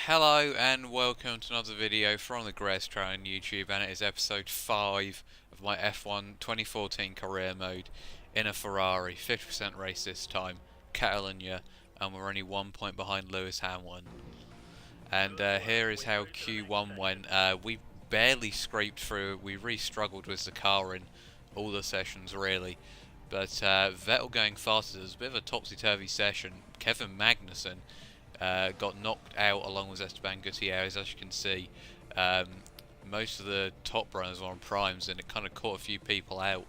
Hello and welcome to another video from the TheSavageTrout on YouTube, and it is episode 5 of my F1 2014 career mode in a Ferrari, 50% race this time, Catalonia, and we're only 1 point behind Lewis Hamilton. And here is how Q1 went. We barely scraped through. We really struggled with the car in all the sessions really, but Vettel going faster. It was a bit of a topsy-turvy session. Kevin Magnussen got knocked out along with Esteban Gutierrez, as you can see. Most of the top runners were on primes and it kind of caught a few people out.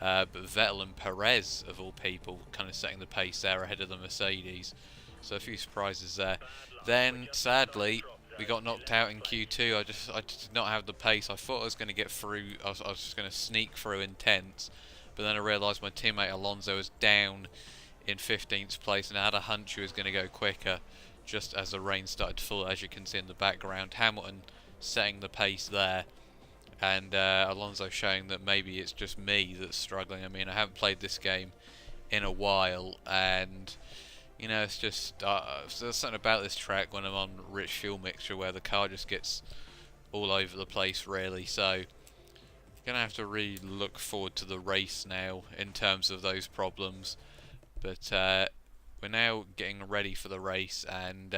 But Vettel and Perez, of all people, kind of setting the pace there ahead of the Mercedes. So a few surprises there. Then, sadly, we got knocked out in Q2. I just did not have the pace. I thought I was going to get through. I was just going to sneak through intense. But then I realised my teammate Alonso was down in 15th place, and I had a hunch he was going to go quicker just as the rain started to fall, as you can see in the background. Hamilton setting the pace there, and Alonso showing that maybe it's just me that's struggling. I mean, I haven't played this game in a while, and you know, it's just there's something about this track when I'm on rich fuel mixture where the car just gets all over the place really. So gonna have to really look forward to the race now in terms of those problems. But we're now getting ready for the race, and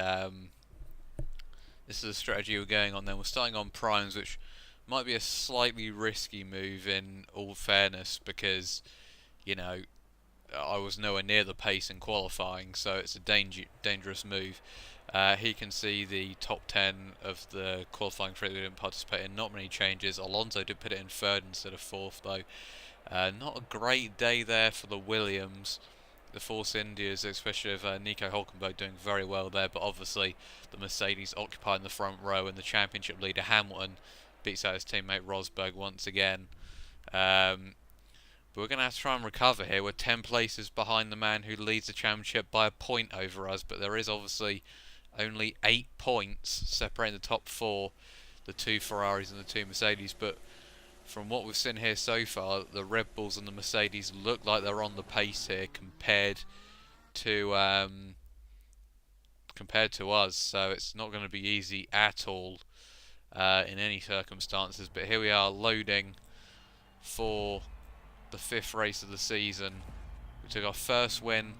this is the strategy we're going on. Then we're starting on primes, which might be a slightly risky move in all fairness, because you know I was nowhere near the pace in qualifying, so it's a dangerous move. Here you can see the top 10 of the qualifying three that we didn't participate in. Not many changes. Alonso did put it in third instead of fourth, though. Not a great day there for the Williams. The Force Indias, especially with Nico Hülkenberg doing very well there, but obviously the Mercedes occupying the front row, and the championship leader Hamilton beats out his teammate Rosberg once again. But we're going to have to try and recover here. We're 10 places behind the man who leads the championship by a point over us, but there is obviously only 8 points separating the top 4, the 2 Ferraris and the 2 Mercedes. But from what we've seen here so far, the Red Bulls and the Mercedes look like they're on the pace here compared to us. So it's not going to be easy at all in any circumstances. But here we are, loading for the 5th race of the season. We took our first win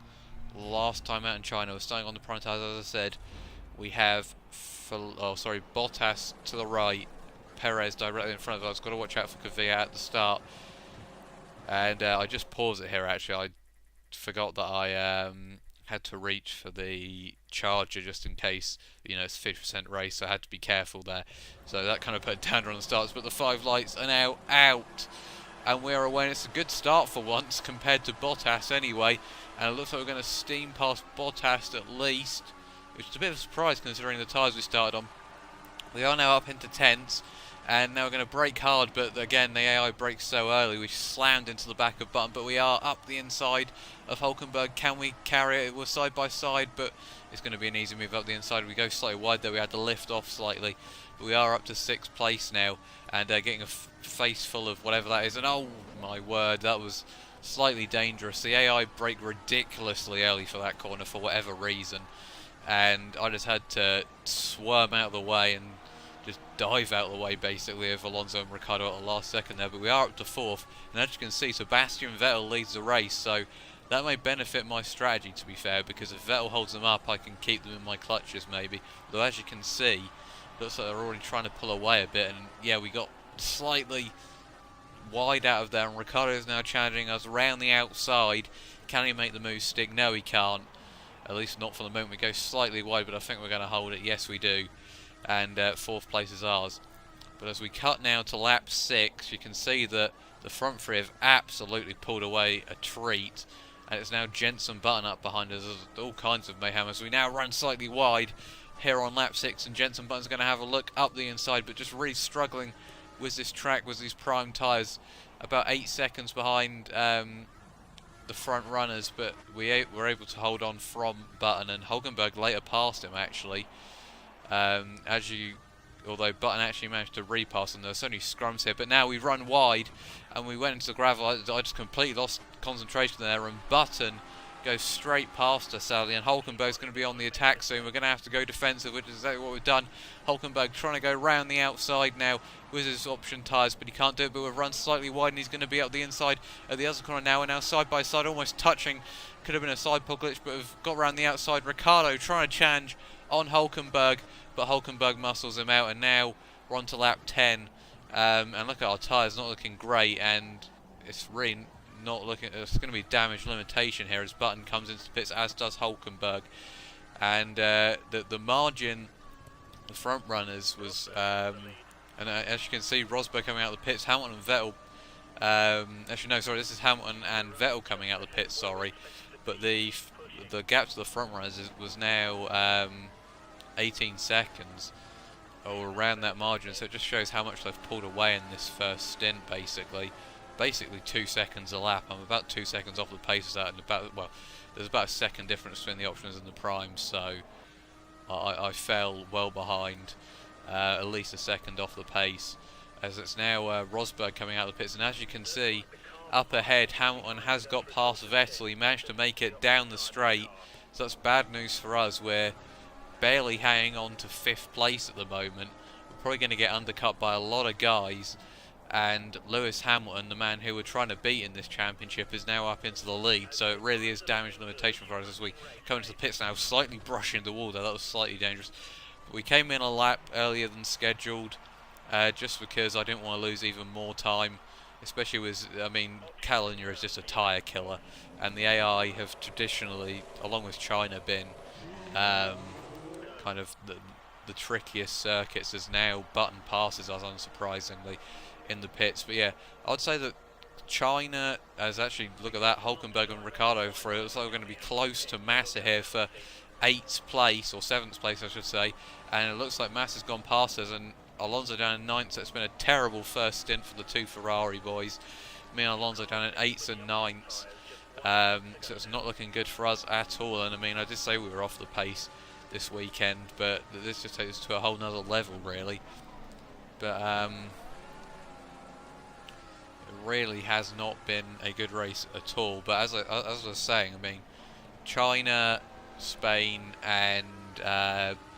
last time out in China. We're starting on the prime tires, as I said. We have Bottas to the right, Perez directly in front of us. Got to watch out for Kvyat at the start. And I just paused it here actually. I forgot that I had to reach for the charger just in case, you know, it's a 50% race, so I had to be careful there. So that kind of put a downer on the starts, but the 5 lights are now out. And we're away, and it's a good start for once compared to Bottas anyway. And it looks like we're going to steam past Bottas at least, which is a bit of a surprise considering the tyres we started on. We are now up into 10s, and now we're going to brake hard, but again the AI brakes so early we slammed into the back of Button. But we are up the inside of Hülkenberg. Can we carry it? We're side by side, but it's going to be an easy move up the inside. We go slightly wide there, we had to lift off slightly. But we are up to 6th place now, and getting a face full of whatever that is. And oh my word, that was slightly dangerous. The AI braked ridiculously early for that corner for whatever reason, and I just had to swerve out of the way and just dive out of the way basically of Alonso and Ricciardo at the last second there. But we are up to 4th, and as you can see, Sebastian Vettel leads the race, so that may benefit my strategy, to be fair, because if Vettel holds them up I can keep them in my clutches maybe. Although as you can see, looks like they're already trying to pull away a bit, and yeah, we got slightly wide out of there, and Ricciardo is now challenging us around the outside. Can he make the move stick? No, he can't. At least not for the moment. We go slightly wide, but I think we're going to hold it. Yes, we do. And 4th place is ours. But as we cut now to lap 6, you can see that the front 3 have absolutely pulled away a treat. And it's now Jenson Button up behind us. There's all kinds of mayhem as we now run slightly wide here on lap 6. And Jenson Button's going to have a look up the inside, but just really struggling with this track, with these prime tyres. About 8 seconds behind the front runners, but we were able to hold on from Button, and Hülkenberg later passed him actually. Although Button actually managed to repass, and there's only scrums here. But now we run wide, and we went into the gravel. I just completely lost concentration there, and Button goes straight past us, sadly, and Hulkenberg's going to be on the attack soon. We're going to have to go defensive, which is exactly what we've done. Hulkenberg trying to go round the outside now with his option tyres, but he can't do it, but we've run slightly wide, and he's going to be up the inside at the other corner now. We're now side by side, almost touching. Could have been a side pod glitch, but we've got around the outside. Ricciardo trying to change on Hulkenberg, but Hulkenberg muscles him out, and now we're on to lap 10. And look at our tyres, not looking great, and it's really not looking. It's going to be damage limitation here as Button comes into the pits, as does Hulkenberg, and the margin, the front runners was, and as you can see, Rosberg coming out of the pits, Hamilton and Vettel. Actually, no, sorry, this is Hamilton and Vettel coming out of the pits. Sorry, but the gap to the front runners was now 18 seconds. Or around that margin, so it just shows how much they've pulled away in this first stint. Basically 2 seconds a lap. I'm about 2 seconds off the pace of that, and there's about a second difference between the options and the primes, so I fell well behind, at least a second off the pace, as it's now Rosberg coming out of the pits, and as you can see up ahead, Hamilton has got past Vettel. He managed to make it down the straight, so that's bad news for us. We're barely hanging on to 5th place at the moment. We're probably going to get undercut by a lot of guys, and Lewis Hamilton, the man who we're trying to beat in this championship, is now up into the lead, so it really is damage limitation for us as we come into the pits now, slightly brushing the wall there. That was slightly dangerous. But we came in a lap earlier than scheduled, just because I didn't want to lose even more time, especially with, I mean, Catalonia is just a tyre killer, and the AI have traditionally, along with China, been kind of the trickiest circuits, as now Button passes us unsurprisingly in the pits. But yeah, I'd say that China has actually, look at that, Hulkenberg and Ricciardo through. It looks like we're going to be close to Massa here for 8th place, or 7th place I should say, and it looks like Massa's gone past us, and Alonso down in 9th, so it's been a terrible first stint for the two Ferrari boys. Me and Alonso down in 8th and 9th, so it's not looking good for us at all. And I mean, I did say we were off the pace this weekend, but this just takes us to a whole nother level really. But it really has not been a good race at all. But as I was saying, I mean, China, Spain and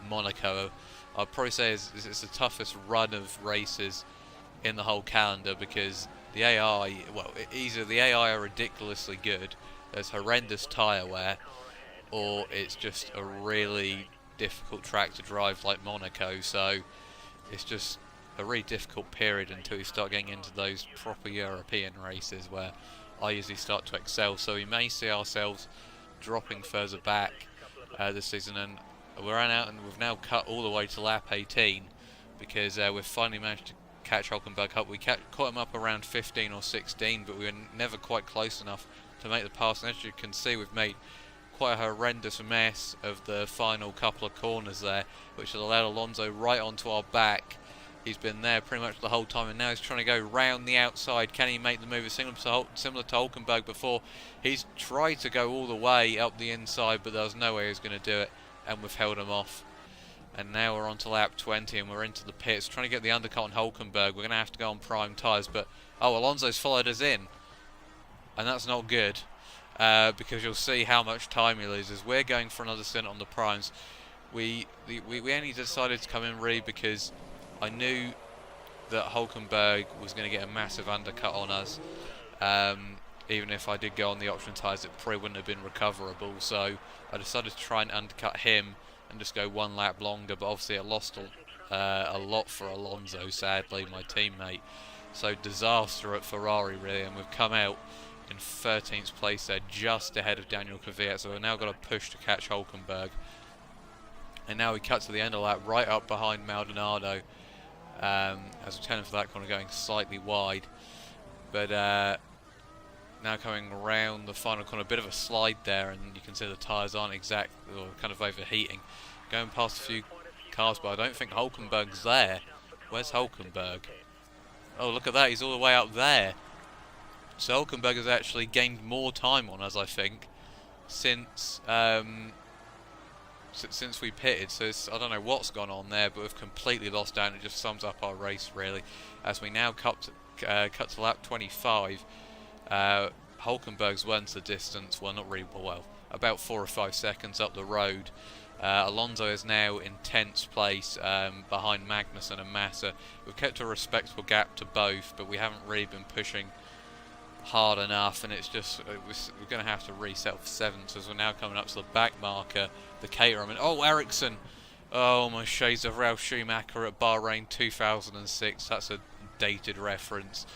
Monaco, I'd probably say it's the toughest run of races in the whole calendar, because the AI, well, either the AI are ridiculously good, there's horrendous tyre wear, or it's just a really difficult track to drive like Monaco. So it's just a really difficult period until you start getting into those proper European races where I usually start to excel. So we may see ourselves dropping further back this season, and we're out, and we've now cut all the way to lap 18, because we've finally managed to catch Hulkenberg up. We caught him up around 15 or 16, but we were never quite close enough to make the pass. And as you can see, we've made quite a horrendous mess of the final couple of corners there, which has allowed Alonso right onto our back. He's been there pretty much the whole time, and now he's trying to go round the outside. Can he make the move? Similar to Hulkenberg before. He's tried to go all the way up the inside, but there was no way he was going to do it, and we've held him off. And now we're on to lap 20, and we're into the pits, trying to get the undercut on Hulkenberg. We're going to have to go on prime tyres, but Alonso's followed us in, and that's not good. Because you'll see how much time he loses. We're going for another stint on the primes. We only decided to come in really because I knew that Hulkenberg was going to get a massive undercut on us. Even if I did go on the option tyres, it probably wouldn't have been recoverable. So I decided to try and undercut him and just go one lap longer. But obviously I lost a lot for Alonso, sadly, my teammate. So disaster at Ferrari really, and we've come out in 13th place there, just ahead of Daniel Kvyat. So we've now got to push to catch Hulkenberg. And now we cut to the end of that, right up behind Maldonado, as we're turning for that corner, going slightly wide. But now coming around the final corner, a bit of a slide there, and you can see the tyres aren't exact, or kind of overheating. Going past a few cars, but I don't think Hulkenberg's there. Where's Hulkenberg? Oh, look at that, he's all the way up there. So Hulkenberg has actually gained more time on us, I think, since we pitted. So I don't know what's gone on there, but we've completely lost out. It just sums up our race really, as we now cut to lap 25. Hulkenberg's went the distance. Well, not really. Well, about 4 or 5 seconds up the road. Alonso is now in 10th place behind Magnussen and Massa. We've kept a respectable gap to both, but we haven't really been pushing hard enough, and it's just we're going to have to reset for 7th as we're now coming up to the back marker, the Caterham. And oh, Ericsson! Oh, my shades of Ralf Schumacher at Bahrain 2006. That's a dated reference,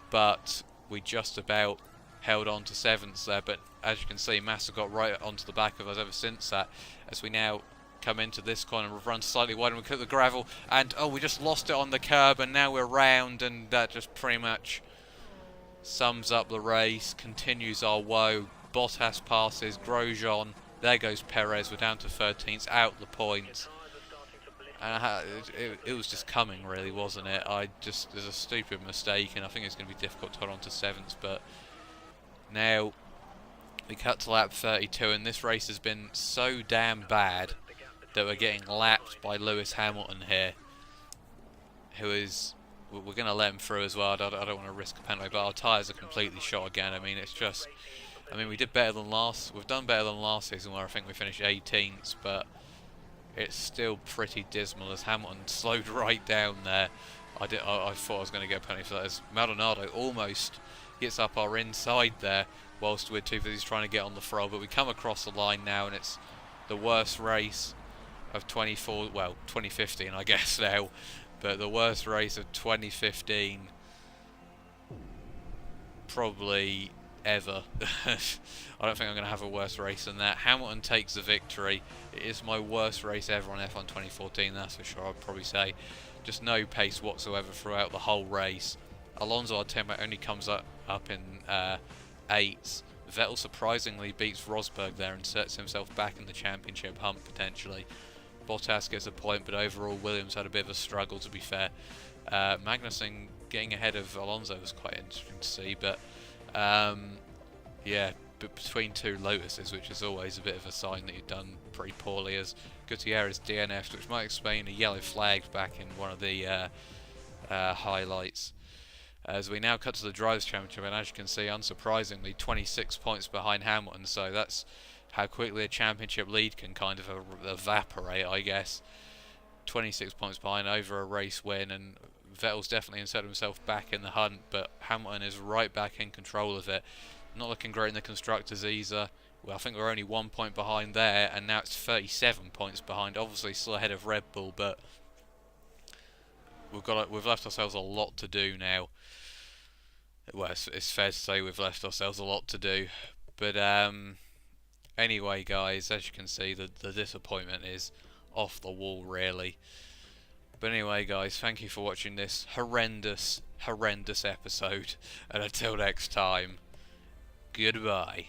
but we just about held on to 7th there, but as you can see, Massa got right onto the back of us ever since that. As we now come into this corner, we've run slightly wide and we cut the gravel, and oh, we just lost it on the curb, and now we're round, and that just pretty much sums up the race, continues our woe. Bottas passes, Grosjean, there goes Perez, we're down to 13th, out the points. And it was just coming, really, wasn't it? There's a stupid mistake, and I think it's going to be difficult to hold on to 7th, but now we cut to lap 32, and this race has been so damn bad that we're getting lapped by Lewis Hamilton here, who is... We're going to let him through as well. I don't want to risk a penalty, but our tyres are completely shot again. I mean, it's just... I mean, we've done better than last season, where I think we finished 18th, but it's still pretty dismal as Hamilton slowed right down there. I thought I was going to get a penalty for that, as Maldonado almost gets up our inside there, whilst we're too busy trying to get on the throw. But we come across the line now, and it's the worst race of 2015, I guess now. But the worst race of 2015 probably ever. I don't think I'm going to have a worse race than that. Hamilton takes the victory. It is my worst race ever on F1 2014, that's for sure. I'd probably say just no pace whatsoever throughout the whole race. Alonso, our teammate, only comes up in 8th. Vettel surprisingly beats Rosberg there and sets himself back in the championship hunt potentially. Bottas gets a point, but overall Williams had a bit of a struggle, to be fair. Magnussen getting ahead of Alonso was quite interesting to see, but yeah, but between two Lotuses, which is always a bit of a sign that you've done pretty poorly, as Gutierrez DNF'd, which might explain a yellow flag back in one of the highlights. As we now cut to the Drivers' Championship, and as you can see, unsurprisingly, 26 points behind Hamilton, so that's how quickly a championship lead can kind of evaporate, I guess. 26 points behind over a race win, and Vettel's definitely inserted himself back in the hunt, but Hamilton is right back in control of it. Not looking great in the Constructors either. Well, I think we're only 1 point behind there, and now it's 37 points behind. Obviously still ahead of Red Bull, but we've left ourselves a lot to do now. Well, it's fair to say we've left ourselves a lot to do, but anyway, guys, as you can see, the disappointment is off the wall, really. But anyway, guys, thank you for watching this horrendous episode, and until next time, goodbye.